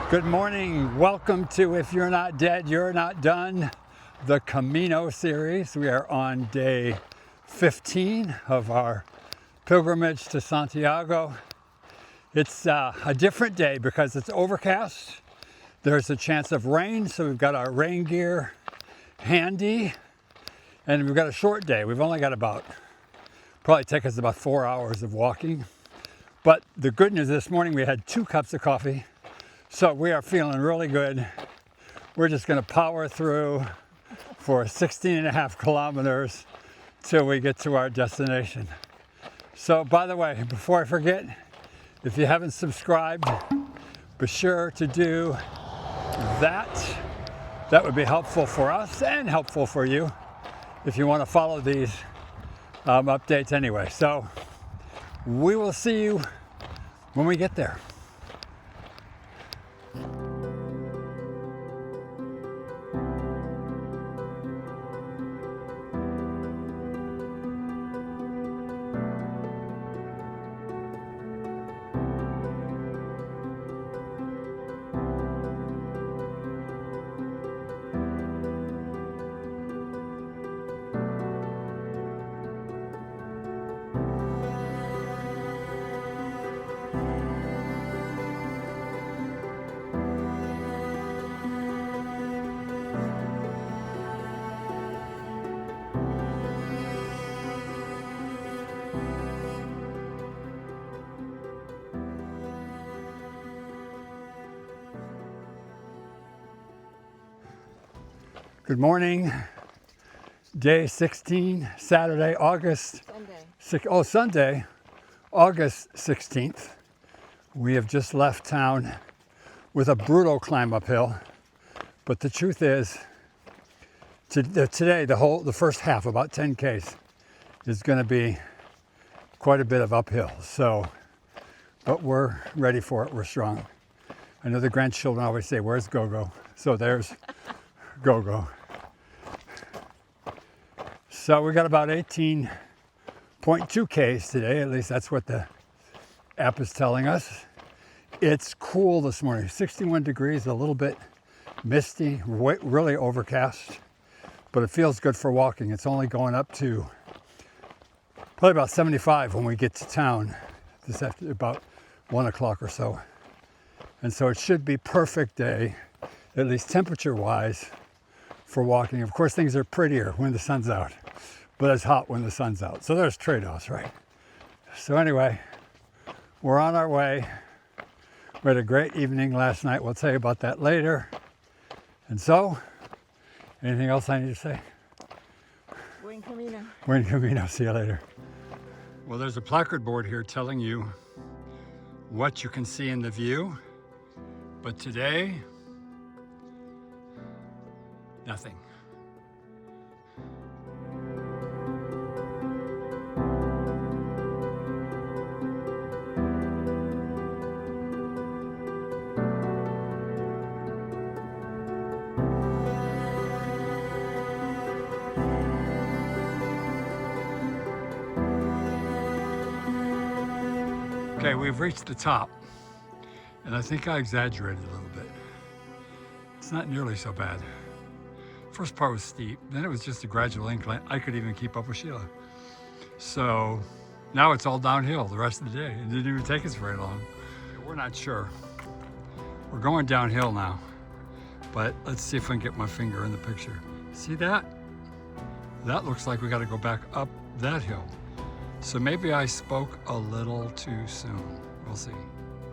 Good morning. Welcome to If You're Not Dead, You're Not Done, the Camino series. We are on day 15 of our pilgrimage to Santiago. It's a different day because it's overcast. There's a chance of rain, so we've got our rain gear handy. And we've got a short day. We've only got probably take us about 4 hours of walking. But the good news this morning, we had 2 cups of coffee. So we are feeling really good. We're just going to power through for 16 and a half kilometers till we get to our destination. So by the way, before I forget, if you haven't subscribed, be sure to do that. That would be helpful for us and helpful for you if you want to follow these updates anyway. So we will see you when we get there. Good morning. Day 16, Saturday, Sunday, August 16th. We have just left town with a brutal climb uphill. But the truth is, today, the first half, about 10 Ks, is going to be quite a bit of uphill. So, but we're ready for it. We're strong. I know the grandchildren always say, "Where's Go-Go?" So there's Go-Go. So we got about 18.2 Ks today, at least that's what the app is telling us. It's cool this morning, 61 degrees, a little bit misty, really overcast, but it feels good for walking. It's only going up to probably about 75 when we get to town this after about 1 o'clock or so. And so it should be perfect day, at least temperature-wise, for walking. Of course, things are prettier when the sun's out, but it's hot when the sun's out. So there's trade-offs, right? So anyway, we're on our way. We had a great evening last night. We'll tell you about that later. And so, anything else I need to say? Buen Camino. Buen Camino. See you later. Well, there's a placard board here telling you what you can see in the view. But today, nothing. Okay, we've reached the top, and I think I exaggerated a little bit. It's not nearly so bad. First part was steep, then it was just a gradual incline. I could even keep up with Sheila. So now it's all downhill the rest of the day. It didn't even take us very long. We're not sure. We're going downhill now, but let's see if I can get my finger in the picture. See that? That looks like we got to go back up that hill. So maybe I spoke a little too soon. We'll see.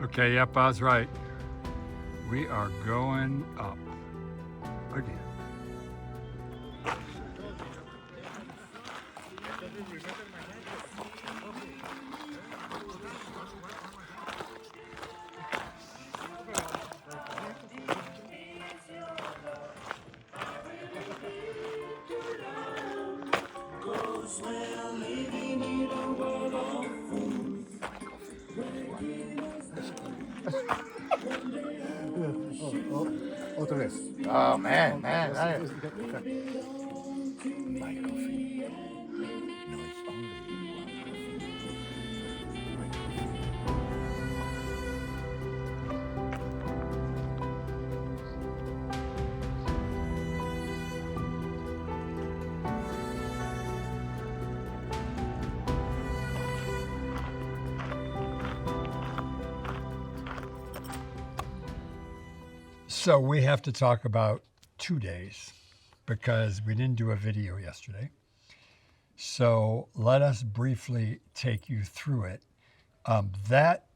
Okay, yep, I was right. We are going up again. Otra vez. Oh man. So we have to talk about 2 days because we didn't do a video yesterday. So let us briefly take you through it. That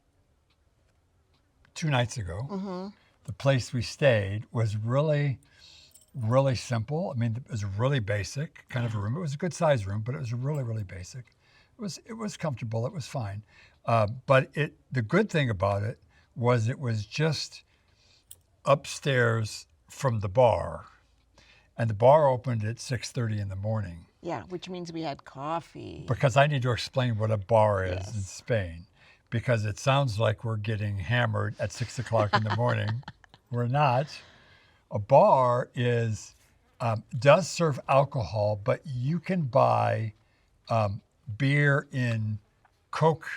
2 nights ago, the place we stayed was really, really simple. I mean, it was really basic kind of a room. It was a good sized room, but it was really, really basic. It was comfortable. It was fine. But the good thing about it was just upstairs from the bar, and the bar opened at 6:30 in the morning. Yeah, which means we had coffee. Because I need to explain what a bar is in Yes. Spain, because it sounds like we're getting hammered at 6 o'clock in the morning. We're not. A bar does serve alcohol, but you can buy beer in Coke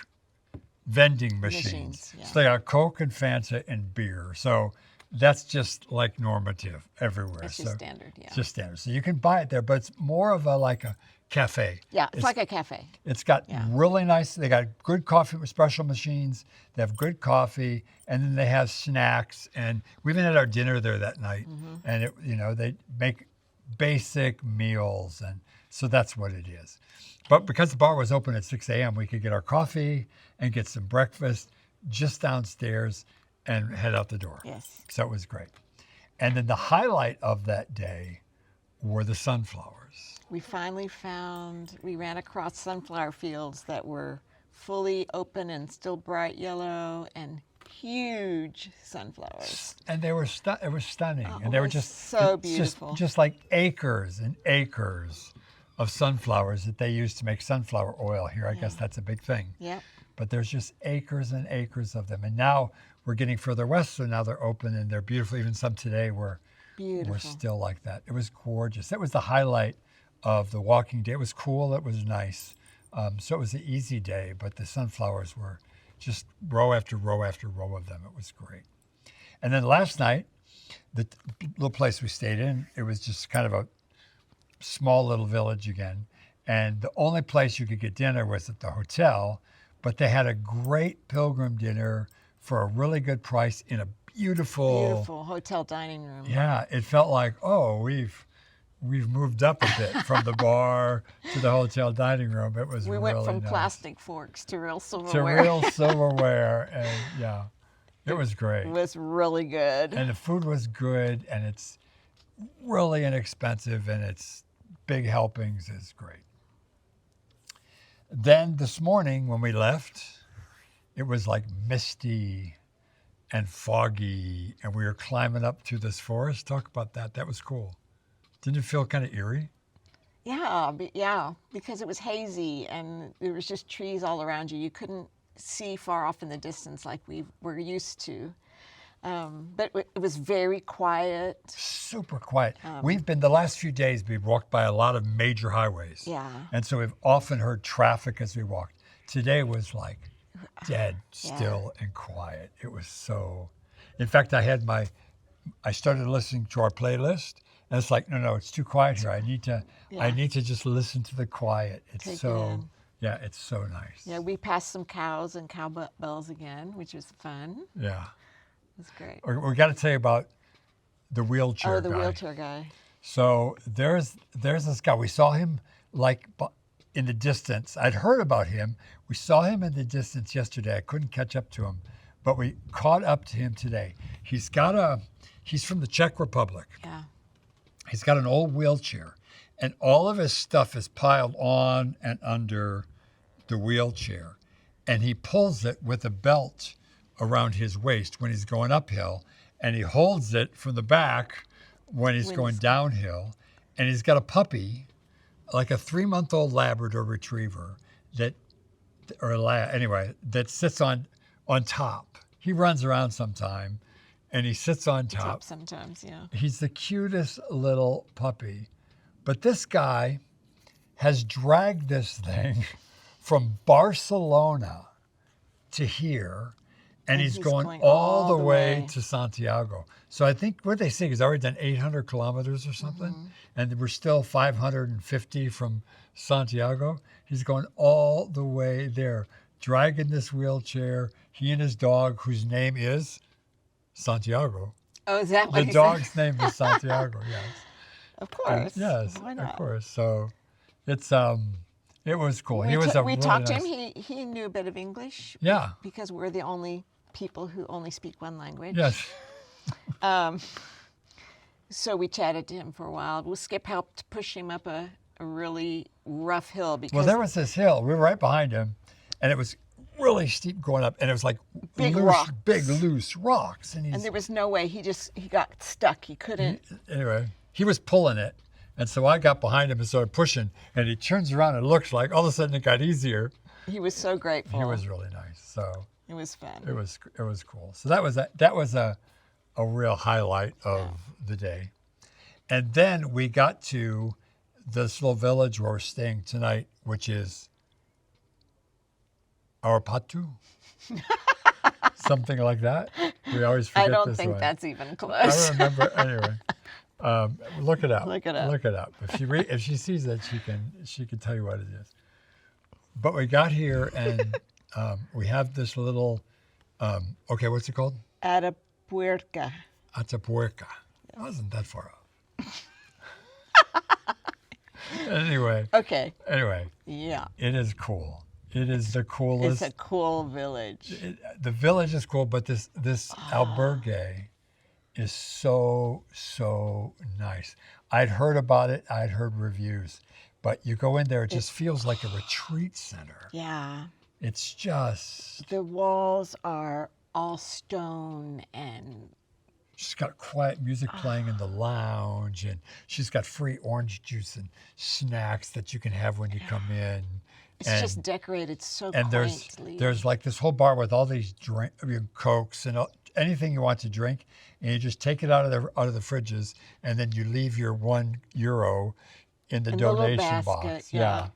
vending machines. Yeah. So they got Coke and Fanta and beer. So that's just like normative everywhere. It's just standard, yeah. It's just standard. So you can buy it there, but it's more of like a cafe. Yeah, it's like a cafe. It's got Yeah. really nice, they got good coffee espresso machines, they have good coffee, and then they have snacks. And we even had our dinner there that night. And they make basic meals, and so that's what it is. But because the bar was open at 6 a.m., we could get our coffee and get some breakfast just downstairs and head out the door. Yes. So it was great. And then the highlight of that day were the sunflowers. We ran across sunflower fields that were fully open and still bright yellow and huge sunflowers. And they were it was stunning. Oh, and they it were was just so it's beautiful. Just like acres and acres of sunflowers that they use to make sunflower oil here. I guess that's a big thing. Yep. But there's just acres and acres of them. And now we're getting further west, so now they're open and they're beautiful. Even some today were still like that. It was gorgeous. That was the highlight of the walking day. It was cool. It was nice. So it was an easy day, but the sunflowers were just row after row after row of them. It was great. And then last night, the little place we stayed in, it was just kind of a small little village again. And the only place you could get dinner was at the hotel, but they had a great pilgrim dinner for a really good price in a beautiful hotel dining room. Yeah, it felt like, we've moved up a bit from the bar to the hotel dining room. It was We really went from nice. plastic forks to real To silverware. real silverware, and yeah, it was great. It was really good. And the food was good, and it's really inexpensive, and it's big helpings is great. Then this morning when we left, it was like misty and foggy, and we were climbing up through this forest. Talk about that. That was cool. Didn't it feel kind of eerie? Yeah, because it was hazy and there was just trees all around you. You couldn't see far off in the distance like we were used to. But it was very quiet. Super quiet. The last few days, we've walked by a lot of major highways. Yeah. And so we've often heard traffic as we walked. Today was like dead still and quiet. It was so, in fact, I started listening to our playlist, and it's like, no, it's too quiet here. I need to just listen to the quiet. It's Take it so, in. yeah, it's so nice. Yeah, we passed some cows and cowbells again, which was fun. Yeah. It was great. We got to tell you about the wheelchair the guy. wheelchair guy. So there's this guy. We saw him like in the distance. I'd heard about him. We saw him in the distance yesterday. I couldn't catch up to him, but we caught up to him today. He's from the Czech Republic. Yeah. He's got an old wheelchair, and all of his stuff is piled on and under the wheelchair, and he pulls it with a belt around his waist when he's going uphill, and he holds it from the back when he's going downhill. And he's got a puppy, like a 3-month-old Labrador Retriever that sits on top. He runs around sometime, and he sits on top. Sometimes, yeah. He's the cutest little puppy. But this guy has dragged this thing from Barcelona to here, and he's going all the way to Santiago. So I think what they say is already done 800 kilometers or something, and we're still 550 from Santiago. He's going all the way there, dragging this wheelchair. He and his dog, whose name is Santiago. Oh, is that what The he dog's said? name is Santiago. Yes. Of course. Yes, Why of not? course. So it's it was cool. He was a We really talked to nice. him. He knew a bit of English. Yeah. Because we're the only people who only speak one language. Yes. So we chatted to him for a while. Skip helped push him up a really rough hill because Well, there was this hill. We were right behind him, and it was really steep going up, and it was like Big loose, rocks. big loose rocks. And and there was no way. He got stuck. He couldn't. anyway, he was pulling it, and so I got behind him and started pushing, and he turns around and it looks like all of a sudden it got easier. He was so grateful. He was really nice. So It was fun. it was cool. So that was a real highlight of the day. And then we got to this little village where we're staying tonight, which is Arapatu. Something like that. We always forget I don't this think one. that's even I close. don't remember anyway. Look it up. Look it up. Look it up. If she sees it, she can tell you what it is. But we got here and we have this little okay, what's it called? Atapuerca. Atapuerca. It wasn't that far off. Anyway, Okay. Yeah. it is cool. It is the coolest. It's a cool village. The village is cool, but this albergue is so nice. I'd heard about it. I'd heard reviews, but you go in there, it just feels like a retreat center. Yeah. It's just. The walls are all stone and She's got quiet music playing in the lounge, and she's got free orange juice and snacks that you can have when you come in. it's And- just decorated so and quaintly. there's like this whole bar with all these Cokes and anything you want to drink, and you just take it out of the fridges, and then you leave your €1 in the In the little donation box. basket, yeah.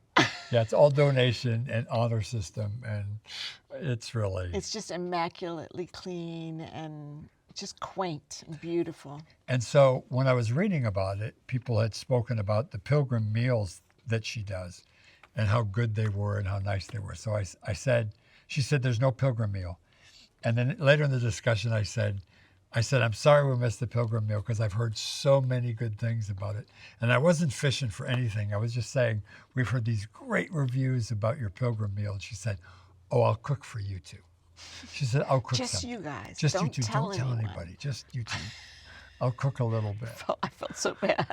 Yeah, it's all donation and honor system, and it's really. It's just immaculately clean and just quaint and beautiful. And so when I was reading about it, people had spoken about the pilgrim meals that she does, and how good they were and how nice they were. So she said, there's no pilgrim meal. And then later in the discussion, I said, I'm sorry we missed the pilgrim meal because I've heard so many good things about it. And I wasn't fishing for anything. I was just saying, we've heard these great reviews about your pilgrim meal. And she said, oh, I'll cook for you two. She said, I'll cook Just something. you guys. Just Don't you two. tell Don't tell anyone. anybody. Just you two. I'll cook a little bit. I felt so bad.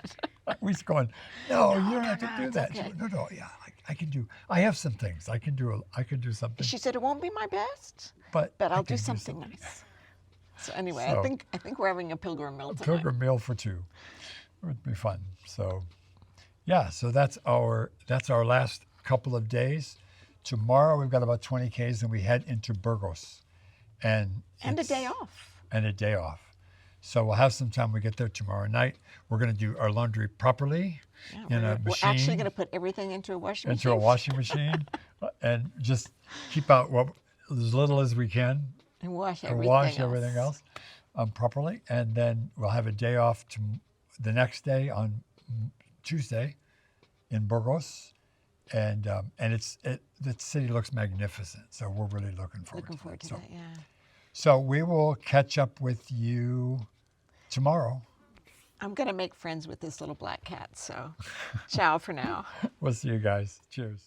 We's going, no, you don't have to no, do it's that. okay. No, yeah, I can do. I have some things. I can do something. She said it won't be my best, But I'll can do something nice. So anyway, So- I think we're having a pilgrim meal tonight. Pilgrim meal for two. It would be fun. So, yeah. So that's our last couple of days. Tomorrow we've got about 20 Ks, and we head into Burgos, and And a day off. And a day off. So we'll have some time. We get there tomorrow night. We're going to do our laundry properly in a We're machine. actually going to put everything into a washing machine. into a washing machine, and just keep out as little as we can and wash to everything wash else. everything else properly, and then we'll have a day off the next day on Tuesday in Burgos, and the city looks magnificent. So we're really looking forward to that, it. yeah. So we will catch up with you tomorrow. I'm going to make friends with this little black cat, so ciao for now. We'll see you guys. Cheers.